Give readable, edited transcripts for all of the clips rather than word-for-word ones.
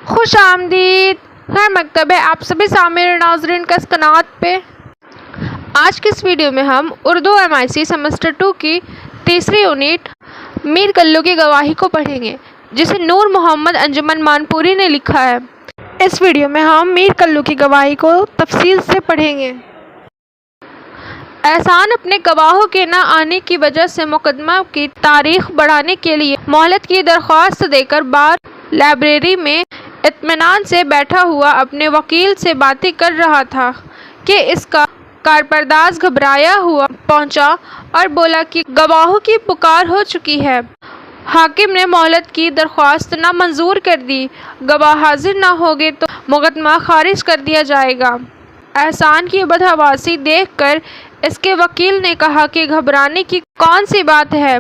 خوش آمدید، خیر مکتب ہے آپ سبھی سامعین ناظرین کا اس قنات پہ۔ آج کی اس ویڈیو میں ہم اردو MIC سیمسٹر 2 کی تیسری یونٹ میر کلو کی گواہی کو پڑھیں گے، جسے نور محمد انجمن مانپوری نے لکھا ہے۔ اس ویڈیو میں ہم میر کلو کی گواہی کو تفصیل سے پڑھیں گے۔ احسان اپنے گواہوں کے نہ آنے کی وجہ سے مقدمہ کی تاریخ بڑھانے کے لیے مہلت کی درخواست دے کر بار لائبریری میں اطمینان سے بیٹھا ہوا اپنے وکیل سے باتیں کر رہا تھا کہ اس کا کارپرداز گھبرایا ہوا پہنچا اور بولا کہ گواہوں کی پکار ہو چکی ہے۔ حاکم نے مہلت کی درخواست نامنظور کر دی۔ گواہ حاضر نہ ہوگے تو مقدمہ خارج کر دیا جائے گا۔ احسان کی بدحواسی دیکھ کر اس کے وکیل نے کہا کہ گھبرانے کی کون سی بات ہے،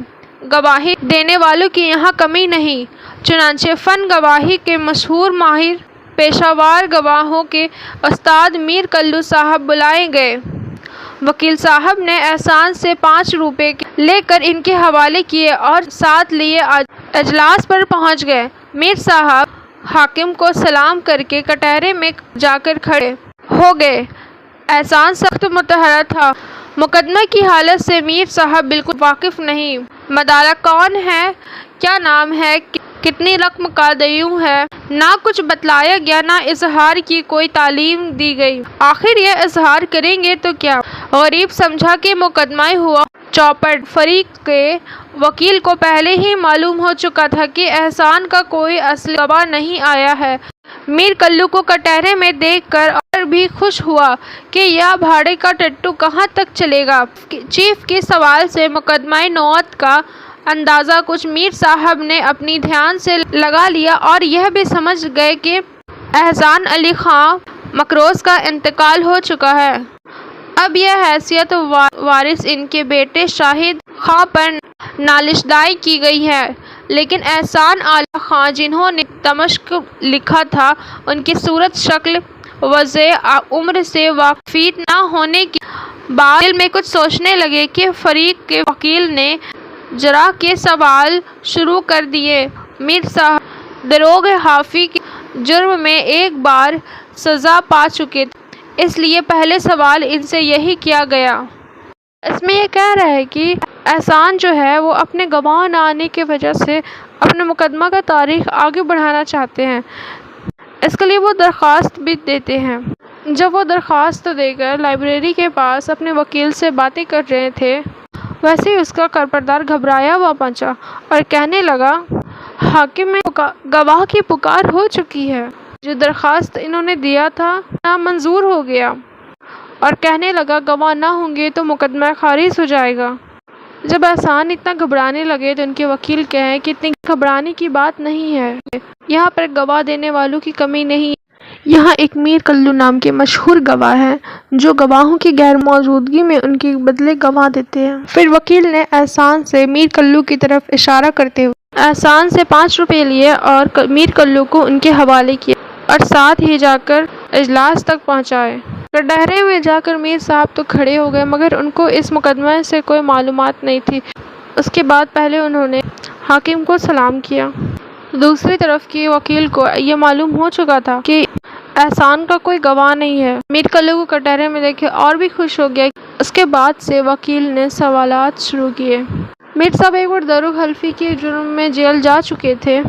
گواہی دینے والوں کی یہاں کمی نہیں۔ چنانچہ فن گواہی کے مشہور ماہر پیشہ ور گواہوں کے استاد میر کلو صاحب بلائے گئے۔ وکیل صاحب نے احسان سے 5 روپے لے کر ان کے حوالے کیے اور ساتھ لیے اجلاس پر پہنچ گئے۔ میر صاحب حاکم کو سلام کر کے کٹہرے میں جا کر کھڑے ہو گئے۔ احسان سخت متحرک تھا۔ مقدمے کی حالت سے میر صاحب بالکل واقف نہیں۔ مدعا کون ہے، کیا نام ہے، کتنی رقم کا دیوں ہے، نہ کچھ بتلایا گیا، نہ اظہار کی کوئی تعلیم دی گئی۔ آخر یہ اظہار کریں گے تو کیا؟ غریب سمجھا کہ مقدمہ ہوا چوپٹ۔ فریق کے وکیل کو پہلے ہی معلوم ہو چکا تھا کہ احسان کا کوئی اصل گواہ نہیں آیا ہے۔ میر کلو کو کٹہرے میں دیکھ کر اور بھی خوش ہوا کہ یہ بھاڑے کا ٹٹو کہاں تک چلے گا۔ چیف کے سوال سے مقدمہ نوعیت کا اندازہ کچھ میر صاحب نے اپنی دھیان سے لگا لیا اور یہ بھی سمجھ گئے کہ احسان علی خان مکروز کا انتقال ہو چکا ہے۔ اب یہ حیثیت وارث ان کے بیٹے شاہد خان پر نالشدائی کی گئی ہے، لیکن احسان علی خان جنہوں نے دمشق لکھا تھا، ان کی صورت شکل وضع عمر سے واقفیت نہ ہونے کے بعد دل میں کچھ سوچنے لگے کہ فریق کے وکیل نے جرح کے سوال شروع کر دیے۔ میر صاحب دروغ حافی کے جرم میں ایک بار سزا پا چکے تھے، اس لیے پہلے سوال ان سے یہی کیا گیا۔ اس میں یہ کہہ رہا ہے کہ احسان جو ہے وہ اپنے گواہ نہ آنے کی وجہ سے اپنے مقدمہ کا تاریخ آگے بڑھانا چاہتے ہیں۔ اس کے لیے وہ درخواست بھی دیتے ہیں۔ جب وہ درخواست دے کر لائبریری کے پاس اپنے وکیل سے باتیں کر رہے تھے، ویسے ہی اس کا کارپرداز گھبرایا ہوا پہنچا اور کہنے لگا، حاکم میں گواہ کی پکار ہو چکی ہے۔ جو درخواست انہوں نے دیا تھا نامنظور ہو گیا، اور کہنے لگا گواہ نہ ہوں گے تو مقدمہ خارج ہو جائے گا۔ جب احسان اتنا گھبرانے لگے تو ان کے وکیل کہیں کہ اتنی گھبرانے کی بات نہیں ہے، یہاں پر گواہ دینے والوں کی کمی نہیں ہے۔ یہاں ایک میر کلو نام کے مشہور گواہ ہیں جو گواہوں کی غیر موجودگی میں ان کے بدلے گواہ دیتے ہیں۔ پھر وکیل نے احسان سے میر کلو کی طرف اشارہ کرتے ہوئے احسان سے 5 روپے لیے اور میر کلو کو ان کے حوالے کیا اور ساتھ ہی جا کر اجلاس تک پہنچائے۔ کٹہرے میں جا کر میر صاحب تو کھڑے ہو گئے، مگر ان کو اس مقدمے سے کوئی معلومات نہیں تھی۔ اس کے بعد پہلے انہوں نے حاکم کو سلام کیا۔ دوسری طرف کے وکیل کو یہ معلوم ہو چکا تھا کہ احسان کا کوئی گواہ نہیں ہے۔ میر کلو کو کٹہرے میں دیکھے اور بھی خوش ہو گیا۔ اس کے بعد سے وکیل نے سوالات شروع کیے۔ میر صاحب ایک بار دروغ حلفی کے جرم میں جیل جا چکے تھے۔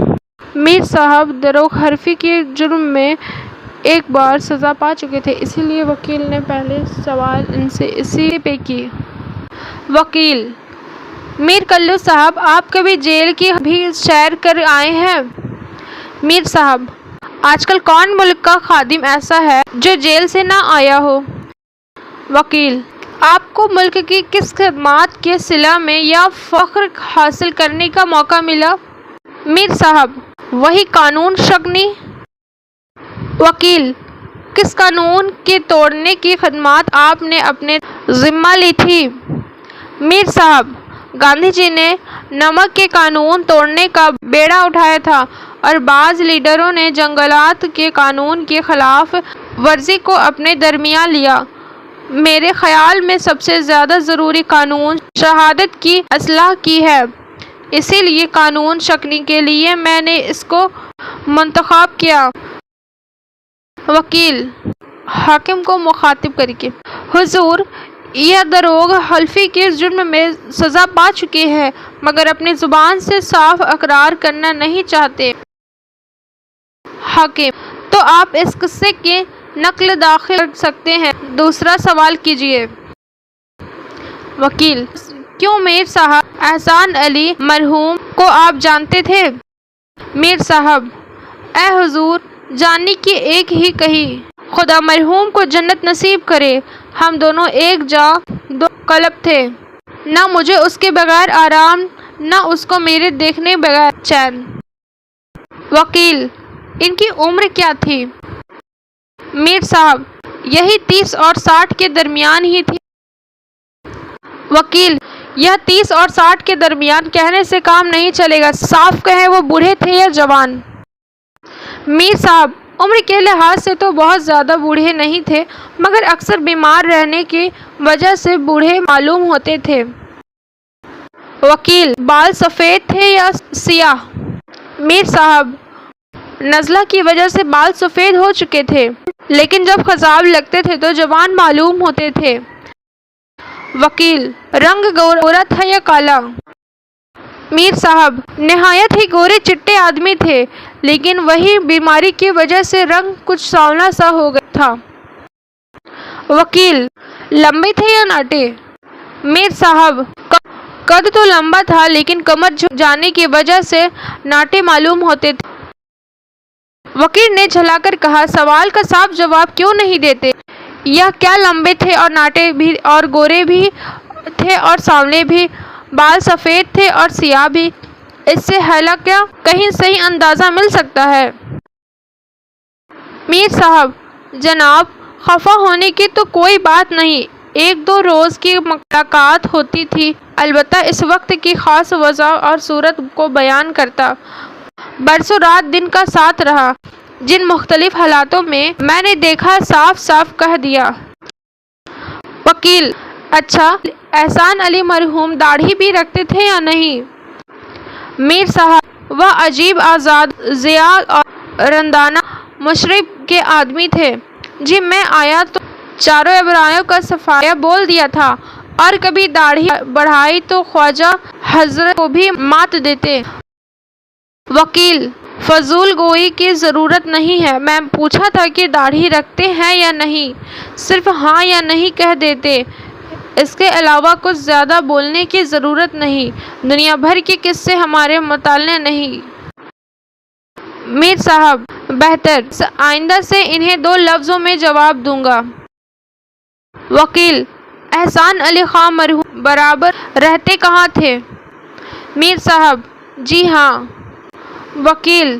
میر صاحب دروغ حلفی کے جرم میں ایک بار سزا پا چکے تھے، اسی لیے وکیل نے پہلے سوال ان سے اسی پہ کی۔ وکیل: میر کلو صاحب، آپ کبھی جیل کی بھی سیر کر آئے ہیں؟ میر صاحب: آج کل کون ملک کا خادم ایسا ہے جو جیل سے نہ آیا ہو؟ وکیل: آپ کو ملک کی کس خدمات کے صلہ میں یا فخر حاصل کرنے کا موقع ملا؟ میر صاحب: وہی قانون شکنی۔ وکیل: کس قانون کے توڑنے کی خدمات آپ نے اپنے ذمہ لی تھی؟ میر صاحب: گاندھی جی نے نمک کے قانون توڑنے کا بیڑا اٹھایا تھا اور بعض لیڈروں نے جنگلات کے قانون کی خلاف ورزی کو اپنے درمیان لیا۔ میرے خیال میں سب سے زیادہ ضروری قانون شہادت کی اصلاح کی ہے، اسی لیے قانون شکنی کے لیے میں نے اس کو منتخب کیا۔ وکیل حاکم کو مخاطب کر کے: حضور، یہ دروغ حلفی کے جرم میں سزا پا چکے ہیں مگر اپنی زبان سے صاف اقرار کرنا نہیں چاہتے۔ حاکم: تو آپ اس قصے کی نقل داخل کر سکتے ہیں، دوسرا سوال کیجیے۔ وکیل: کیوں میر صاحب، احسان علی مرحوم کو آپ جانتے تھے؟ میر صاحب: اے حضور، جاننے کی ایک ہی کہی، خدا مرحوم کو جنت نصیب کرے، ہم دونوں ایک جاں دو قلب تھے، نہ مجھے اس کے بغیر آرام، نہ اس کو میرے دیکھنے بغیر چین۔ وکیل: ان کی عمر کیا تھی؟ میر صاحب: یہی 30 اور 60 کے درمیان ہی تھی۔ وکیل: یہ 30 اور 60 کے درمیان کہنے سے کام نہیں چلے گا، صاف کہیں وہ بوڑھے تھے یا جوان؟ میر صاحب: عمر کے لحاظ سے تو بہت زیادہ بوڑھے نہیں تھے مگر اکثر بیمار رہنے کی وجہ سے بوڑھے معلوم ہوتے تھے۔ وکیل: بال سفید تھے یا سیاہ؟ میر صاحب: نزلہ کی وجہ سے بال سفید ہو چکے تھے لیکن جب خضاب لگتے تھے تو جوان معلوم ہوتے تھے۔ وکیل: رنگ گورا تھا یا کالا؟ میر صاحب: نہایت ہی گورے چٹے آدمی تھے لیکن وہی بیماری کی وجہ سے رنگ کچھ سانولا سا ہو گیا تھا۔ وکیل: لمبے تھے یا ناٹے؟ میر صاحب: قد تو لمبا تھا لیکن کمر جھک جانے کی وجہ سے ناٹے معلوم ہوتے تھے۔ وکیل نے جھلا کر کہا: سوال کا صاف جواب کیوں نہیں دیتے؟ یہ کیا لمبے تھے اور ناٹے بھی اور گورے بھی تھے اور سانولے بھی، بال سفید تھے اور سیاہ بھی، اس سے حیلہ کیا کہیں صحیح اندازہ مل سکتا ہے؟ میر صاحب: جناب، خفا ہونے کی تو کوئی بات نہیں، 1-2 روز کی ملاقات ہوتی تھی، البتہ اس وقت کی خاص وضع اور صورت کو بیان کرتا۔ برسوں رات دن کا ساتھ رہا، جن مختلف حالاتوں میں نے دیکھا صاف صاف کہہ دیا۔ وکیل: اچھا، احسان علی مرحوم داڑھی بھی رکھتے تھے یا نہیں؟ میر صاحب: وہ عجیب آزاد ضیاء اور رندانہ مشرب کے آدمی تھے۔ جی میں آیا تو چاروں ابرایوں کا صفایہ بول دیا تھا اور کبھی داڑھی بڑھائی تو خواجہ حضرت کو بھی مات دیتے۔ وکیل: فضول گوئی کی ضرورت نہیں ہے، میں پوچھا تھا کہ داڑھی رکھتے ہیں یا نہیں، صرف ہاں یا نہیں کہہ دیتے، اس کے علاوہ کچھ زیادہ بولنے کی ضرورت نہیں، دنیا بھر کے قصے ہمارے مطالعے نہیں۔ میر صاحب: بہتر، آئندہ سے انہیں 2 لفظوں میں جواب دوں گا۔ وکیل: احسان علی خاں مرحوم برابر رہتے کہاں تھے؟ میر صاحب: جی ہاں۔ وکیل: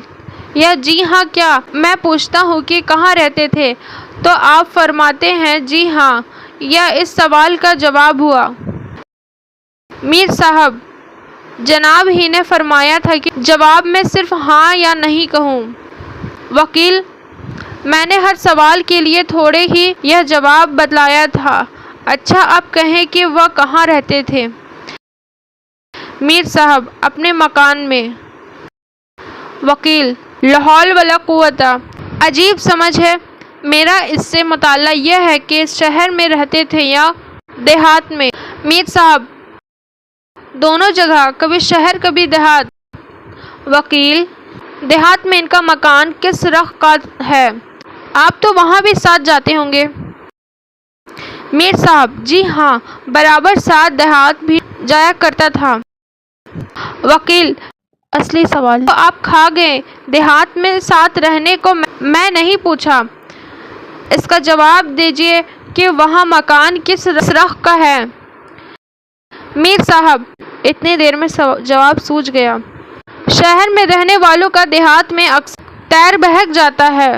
یا جی ہاں کیا؟ میں پوچھتا ہوں کہ کہاں رہتے تھے تو آپ فرماتے ہیں جی ہاں، یہ اس سوال کا جواب ہوا۔ میر صاحب: جناب ہی نے فرمایا تھا کہ جواب میں صرف ہاں یا نہیں کہوں۔ وکیل: میں نے ہر سوال کے لیے تھوڑے ہی یہ جواب بتلایا تھا، اچھا اب کہیں کہ وہ کہاں رہتے تھے؟ میر صاحب: اپنے مکان میں۔ وکیل: لا حول ولا قوت، عجیب سمجھ ہے، میرا اس سے مطالعہ یہ ہے کہ شہر میں رہتے تھے یا دیہات میں؟ میر صاحب: دونوں جگہ، کبھی شہر کبھی دیہات۔ وکیل: دیہات میں ان کا مکان کس رخ کا ہے؟ آپ تو وہاں بھی ساتھ جاتے ہوں گے؟ میر صاحب: جی ہاں، برابر ساتھ دیہات بھی جایا کرتا تھا۔ وکیل: اصلی سوال تو آپ کھا گئے، دیہات میں ساتھ رہنے کو میں نہیں پوچھا، اس کا جواب دیجیے کہ وہاں مکان کس رخ کا ہے؟ میر صاحب: اتنی دیر میں جواب سوجھ گیا۔ شہر میں رہنے والوں کا دیہات میں اکثر تیر بہک جاتا ہے،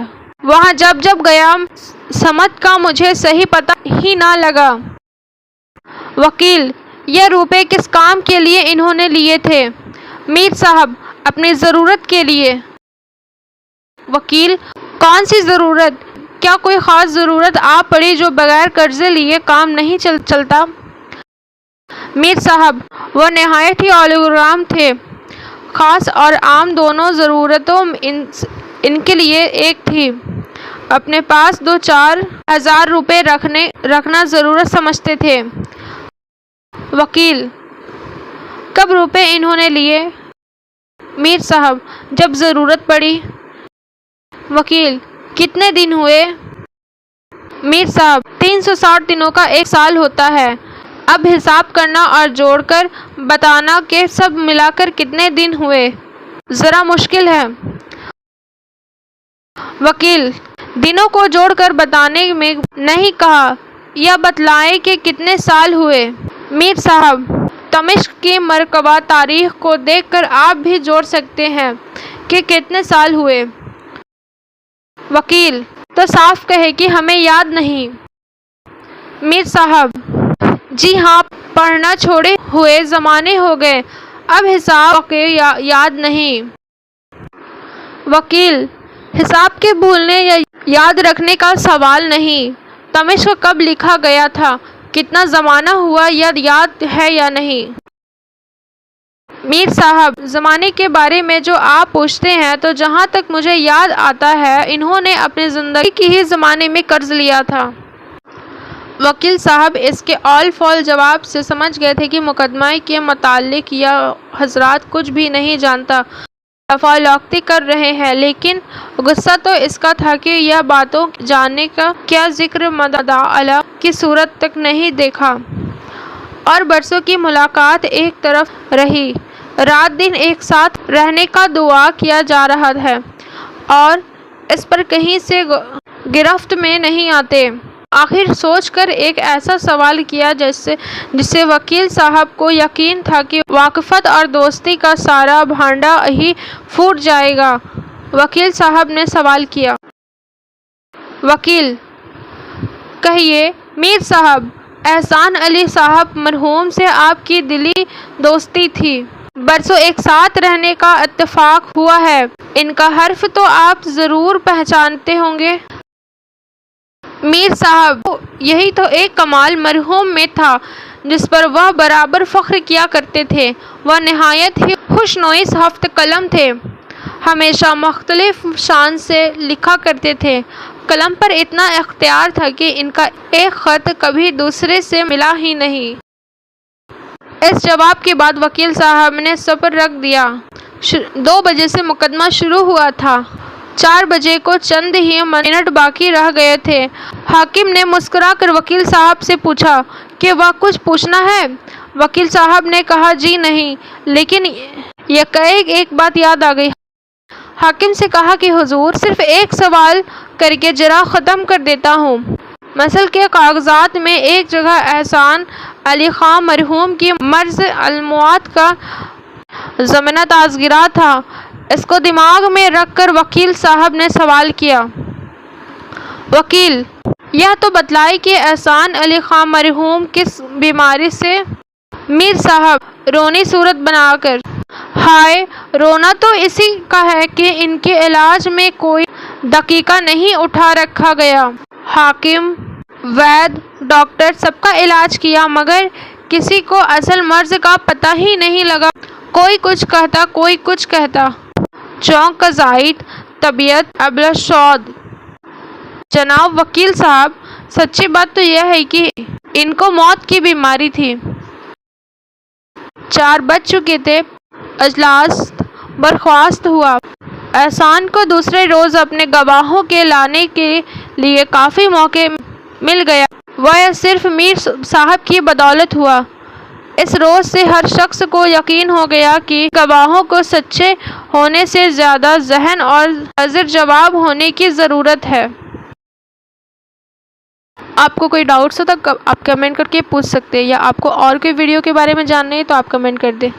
وہاں جب گیا سمت کا مجھے صحیح پتہ ہی نہ لگا۔ وکیل: یہ روپے کس کام کے لیے انہوں نے لیے تھے؟ میر صاحب: اپنی ضرورت کے لیے۔ وکیل: کون سی ضرورت؟ کیا کوئی خاص ضرورت آ پڑی جو بغیر قرضے لیے کام نہیں چلتا؟ میر صاحب: وہ نہایت ہی اولوگرام تھے، خاص اور عام دونوں ضرورتوں ان کے لیے ایک تھی، اپنے پاس 2-4 ہزار روپے رکھنا ضرورت سمجھتے تھے۔ وکیل: کب روپے انہوں نے لیے؟ میر صاحب: جب ضرورت پڑی۔ وکیل: کتنے دن ہوئے؟ میر صاحب: 360 دنوں کا 1 سال ہوتا ہے۔ اب حساب کرنا اور جوڑ کر بتانا کہ سب ملا کر کتنے دن ہوئے، ذرا مشکل ہے۔ وکیل: دنوں کو جوڑ کر بتانے میں نہیں کہا، یہ بتلائیں کہ کتنے سال ہوئے۔ میر صاحب: دمشق کی مرکبہ تاریخ کو دیکھ کر آپ بھی جوڑ سکتے ہیں کہ کتنے سال ہوئے۔ وکیل: تو صاف کہیں کہ ہمیں یاد نہیں۔ میر صاحب: جی ہاں، پڑھنا چھوڑے ہوئے زمانے ہو گئے، اب حساب کے یاد نہیں۔ وکیل: حساب کے بھولنے یا یاد رکھنے کا سوال نہیں، دمشق کب لکھا گیا تھا، کتنا زمانہ ہوا، یہ یاد ہے یا نہیں؟ میر صاحب: زمانے کے بارے میں جو آپ پوچھتے ہیں تو جہاں تک مجھے یاد آتا ہے انہوں نے اپنی زندگی کی ہی زمانے میں قرض لیا تھا۔ وکیل صاحب اس کے آل فال جواب سے سمجھ گئے تھے کہ مقدمے کے متعلق یہ حضرات کچھ بھی نہیں جانتا، رفاقتی کر رہے ہیں، لیکن غصہ تو اس کا تھا کہ یہ باتوں جاننے کا کیا ذکر مدعا کی صورت تک نہیں دیکھا، اور برسوں کی ملاقات ایک طرف رہی، رات دن ایک ساتھ رہنے کا دعا کیا جا رہا ہے، اور اس پر کہیں سے گرفت میں نہیں آتے۔ آخر سوچ کر ایک ایسا سوال کیا جس سے وکیل صاحب کو یقین تھا کہ واقفیت اور دوستی کا سارا بھانڈا ہی پھوٹ جائے گا۔ وکیل صاحب نے سوال کیا۔ وکیل: کہیے میر صاحب، احسان علی صاحب مرحوم سے آپ کی دلی دوستی تھی، برسوں ایک ساتھ رہنے کا اتفاق ہوا ہے، ان کا حرف تو آپ ضرور پہچانتے ہوں گے۔ میر صاحب: یہی تو ایک کمال مرحوم میں تھا جس پر وہ برابر فخر کیا کرتے تھے، وہ نہایت ہی خوشنویس ہفت قلم تھے، ہمیشہ مختلف شان سے لکھا کرتے تھے، قلم پر اتنا اختیار تھا کہ ان کا ایک خط کبھی دوسرے سے ملا ہی نہیں۔ اس جواب کے بعد وکیل صاحب نے صبر رکھ دیا۔ 2 بجے سے مقدمہ شروع ہوا تھا، 4 بجے کو چند ہی منٹ باقی رہ گئے تھے۔ حاکم نے مسکرا کر وکیل صاحب سے پوچھا کہ وہ کچھ پوچھنا ہے؟ وکیل صاحب نے کہا جی نہیں، لیکن ایک بات یاد آ گئی۔ حاکم سے کہا کہ حضور صرف ایک سوال کر کے ذرا ختم کر دیتا ہوں۔ مثل کے کاغذات میں ایک جگہ احسان علی خاں مرحوم کی مرض الموت کا ضمنہ تاثرگرہ تھا، اس کو دماغ میں رکھ کر وکیل صاحب نے سوال کیا۔ وکیل: یہ تو بتلائیں کہ احسان علی خاں مرحوم کس بیماری سے؟ میر صاحب رونی صورت بنا کر: ہائے، رونا تو اسی کا ہے کہ ان کے علاج میں کوئی دقیقہ نہیں اٹھا رکھا گیا۔ حاکم، وید، ڈاکٹر سب کا علاج کیا مگر کسی کو اصل مرض کا پتہ ہی نہیں لگا، کوئی کچھ کہتا کوئی کچھ کہتا۔ چونک کا زائد، طبیعت ابلشود۔ جناب وکیل صاحب، سچی بات تو یہ ہے کہ ان کو موت کی بیماری تھی۔ 4 بج چکے تھے، اجلاس برخاست ہوا۔ احسان کو دوسرے روز اپنے گواہوں کے لانے کے لیے کافی موقع مل گیا، وہ صرف میر صاحب کی بدولت ہوا۔ اس روز سے ہر شخص کو یقین ہو گیا کہ گواہوں کو سچے ہونے سے زیادہ ذہین اور حاضر جواب ہونے کی ضرورت ہے۔ آپ کو کوئی ڈاؤٹس ہو تو آپ کمنٹ کر کے پوچھ سکتے ہیں، یا آپ کو اور کوئی ویڈیو کے بارے میں جاننا ہے تو آپ کمنٹ کر دیں۔